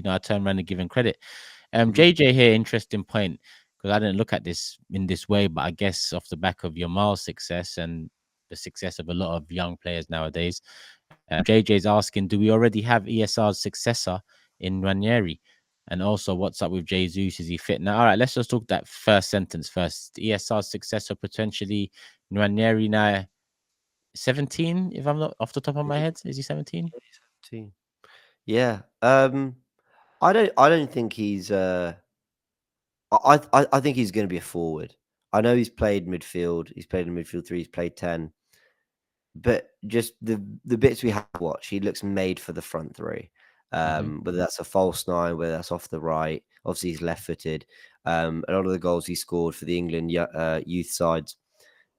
I turn around and give him credit. JJ here, interesting point, because I didn't look at this in this way, but I guess off the back of Yamal's success and the success of a lot of young players nowadays, JJ's asking, do we already have ESR's successor in Nwaneri? And also, what's up with Jesus? Is he fit now? All right, let's just talk that first sentence first. ESR's successor potentially Nwaneri now 17, if I'm not off the top of my head. Is he 17? 17. Yeah. I don't think he's I think he's going to be a forward. I know he's played midfield. He's played in midfield 3. He's played 10. But just the bits we have watched, he looks made for the front 3. Whether that's a false 9, whether that's off the right. Obviously, he's left-footed. A lot of the goals he scored for the England youth sides,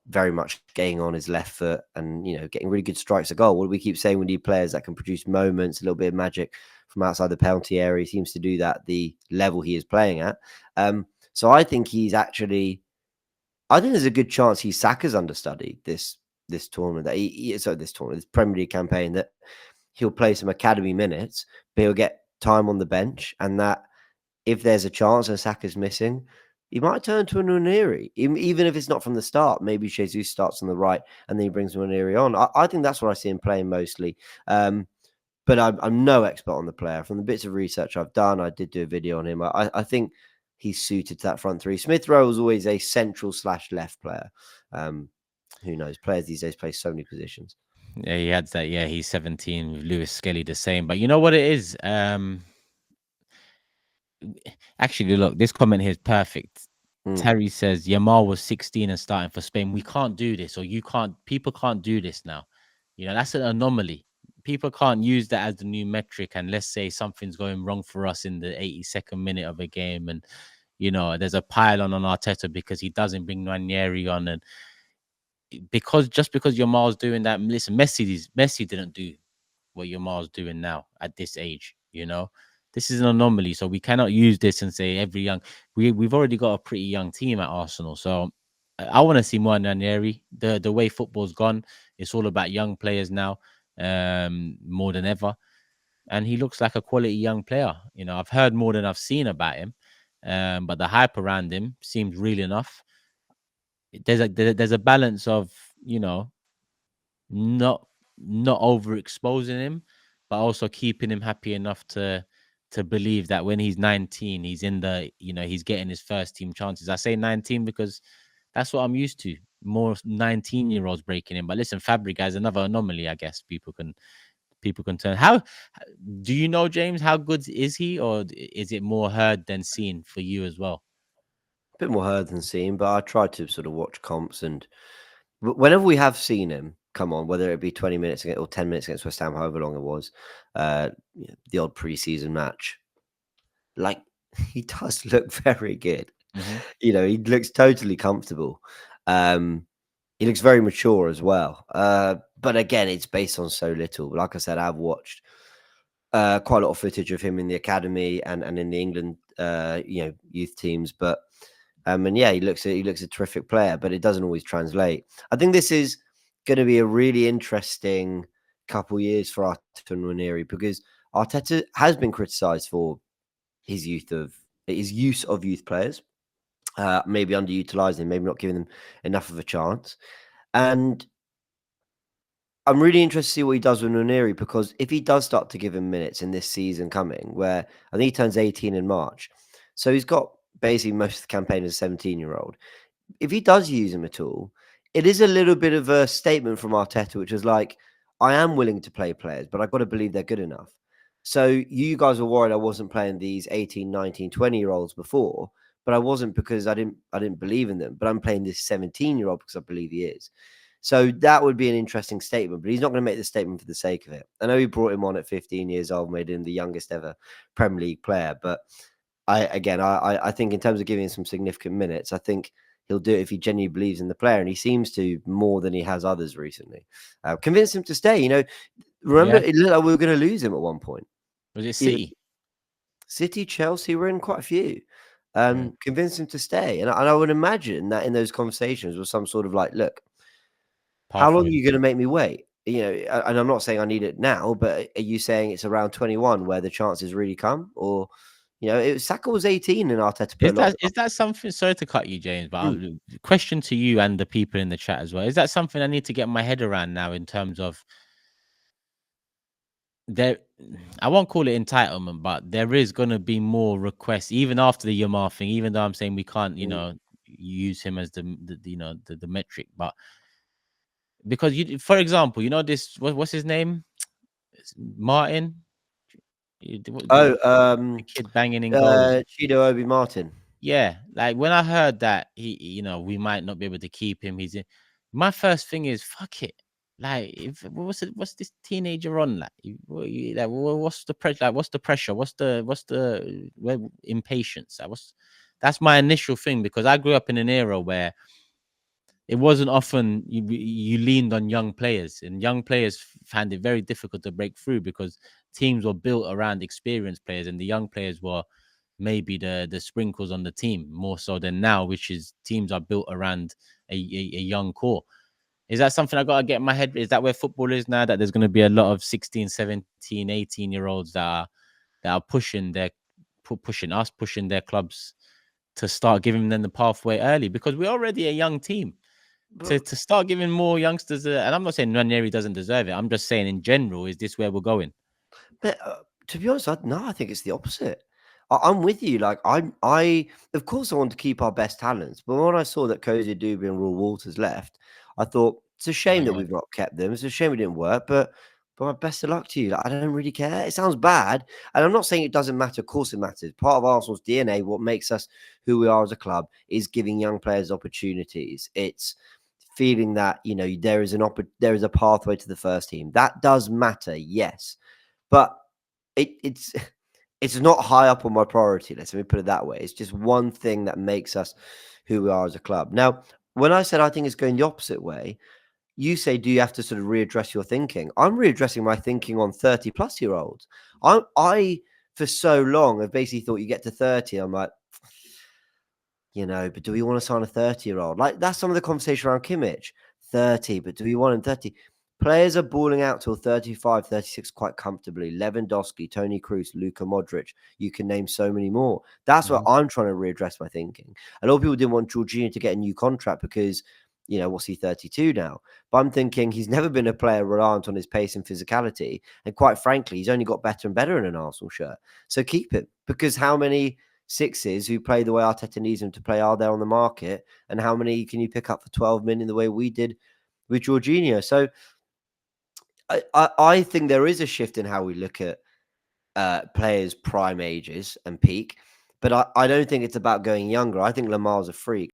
very much getting on his left foot and, getting really good strikes at goal. What do we keep saying? We need players that can produce moments, a little bit of magic from outside the penalty area. He seems to do that at the level he is playing at. So I think there's a good chance he's Saka's understudy this tournament, this Premier League campaign, that he'll play some academy minutes, but he'll get time on the bench, and that if there's a chance and Saka's missing, he might turn to a Nwaneri, even if it's not from the start. Maybe Jesus starts on the right and then he brings Nwaneri on. I think that's what I see him playing mostly. But I'm no expert on the player. From the bits of research I've done, I did do a video on him. I think he's suited to that front 3. Smith Rowe was always a central/left player. Who knows? Players these days play so many positions. Yeah, he had that. Yeah, he's 17 with Lewis Skelly the same. But you know what it is? Actually, look, this comment here is perfect. Terry says Yamal was 16 and starting for Spain. We can't do this, or people can't do this now. That's an anomaly. People can't use that as the new metric. And let's say something's going wrong for us in the 82nd minute of a game, and there's a pile on Arteta because he doesn't bring Nwaneri on, and because Yamal's doing that. Listen, Messi didn't do what Yamal's doing now at this age. This is an anomaly, so we cannot use this and say every young. We've already got a pretty young team at Arsenal, so I want to see more Nwaneri. The way football's gone, it's all about young players now, more than ever, and he looks like a quality young player. I've heard more than I've seen about him, but the hype around him seems real enough. There's a balance of not overexposing him, but also keeping him happy enough to believe that when he's 19, he's in he's getting his first team chances. I say 19 because that's what I'm used to. More 19-year-olds breaking in. But listen, Fabregas is another anomaly. I guess people can turn. How do you know, James? How good is he, or is it more heard than seen for you as well? A bit more heard than seen, but I try to sort of watch comps, and whenever we have seen him come on, whether it be 20 minutes or 10 minutes against West Ham, however long it was, the odd pre-season match, like, he does look very good. He looks totally comfortable. He looks very mature as well. But again, it's based on so little. Like I said, I've watched quite a lot of footage of him in the academy and in the England youth teams. But and yeah, he looks a terrific player, but it doesn't always translate. I think this is going to be a really interesting couple years for Arteta and Nwaneri, because Arteta has been criticised for his use of youth players, maybe underutilizing, maybe not giving them enough of a chance. And I'm really interested to see what he does with Nwaneri, because if he does start to give him minutes in this season coming, where I think he turns 18 in March, so he's got basically most of the campaign as a 17-year-old. If he does use him at all, it is a little bit of a statement from Arteta, which is like, I am willing to play players, but I've got to believe they're good enough. So you guys were worried I wasn't playing these 18, 19, 20-year-olds before, but I wasn't because I didn't believe in them. But I'm playing this 17-year-old because I believe he is. So that would be an interesting statement, but he's not going to make the statement for the sake of it. I know he brought him on at 15 years old, made him the youngest ever Premier League player. But I think in terms of giving him some significant minutes, I think he'll do it if he genuinely believes in the player. And he seems to, more than he has others recently. Convince him to stay. Remember, it looked like we were going to lose him at one point. Was it City? City, Chelsea, we're in quite a few. Convince him to stay. And I would imagine that in those conversations was some sort of like, look, how long are you going to make me wait? and I'm not saying I need it now, but are you saying it's around 21 where the chances really come? Or, Saka was 18 and Arteta put Is a lot of that something? Sorry to cut you, James, but Mm. question to you and the people in the chat as well. Is that something I need to get my head around now in terms of there? I won't call it entitlement, but there is going to be more requests even after the Yamal thing. Even though I'm saying we can't, use him as the metric, but because for example, this what's his name, Martin, the Oh, kid banging in goals. Chido Obi Martin. Yeah, like when I heard that we might not be able to keep him, my first thing is fuck it. Like, what's this teenager on? Like, what's the pressure? Like, what's the pressure? Impatience? Like, that's my initial thing, because I grew up in an era where it wasn't often you leaned on young players, and young players found it very difficult to break through because teams were built around experienced players, and the young players were maybe the sprinkles on the team more so than now, which is teams are built around a young core. Is that something I got to get in my head? Is that where football is now, that there's going to be a lot of 16, 17, 18-year-olds that are pushing their clubs to start giving them the pathway early, because we're already a young team. To start giving more youngsters, and I'm not saying Nwaneri doesn't deserve it. I'm just saying in general, is this where we're going? But to be honest, I think it's the opposite. I'm with you. Like of course I want to keep our best talents, but when I saw that Cozy Dubie and Raw Walters left, I thought it's a shame that we've not kept them. It's a shame it didn't work, but best of luck to you. Like, I don't really care. It sounds bad, and I'm not saying it doesn't matter. Of course it matters. Part of Arsenal's DNA, what makes us who we are as a club, is giving young players opportunities. It's feeling that there is a pathway to the first team. That does matter, yes, but it's not high up on my priority list. Let me put it that way. It's just one thing that makes us who we are as a club. Now, when I said I think it's going the opposite way, you say, do you have to sort of readdress your thinking? I'm readdressing my thinking on 30-plus-year-olds. I for so long have basically thought you get to 30. I'm like, but do we want to sign a 30-year-old? Like, that's some of the conversation around Kimmich. 30, but do we want him 30? Players are balling out till 35, 36 quite comfortably. Lewandowski, Toni Kroos, Luka Modric. You can name so many more. That's what I'm trying to readdress my thinking. A lot of people didn't want Jorginho to get a new contract because, what's he, 32 now? But I'm thinking he's never been a player reliant on his pace and physicality. And quite frankly, he's only got better and better in an Arsenal shirt. So keep him, because how many sixes who play the way Arteta needs them to play are there on the market? And how many can you pick up for 12 million the way we did with Jorginho? So I think there is a shift in how we look at players' prime ages and peak, but I don't think it's about going younger. I think Lamar's a freak.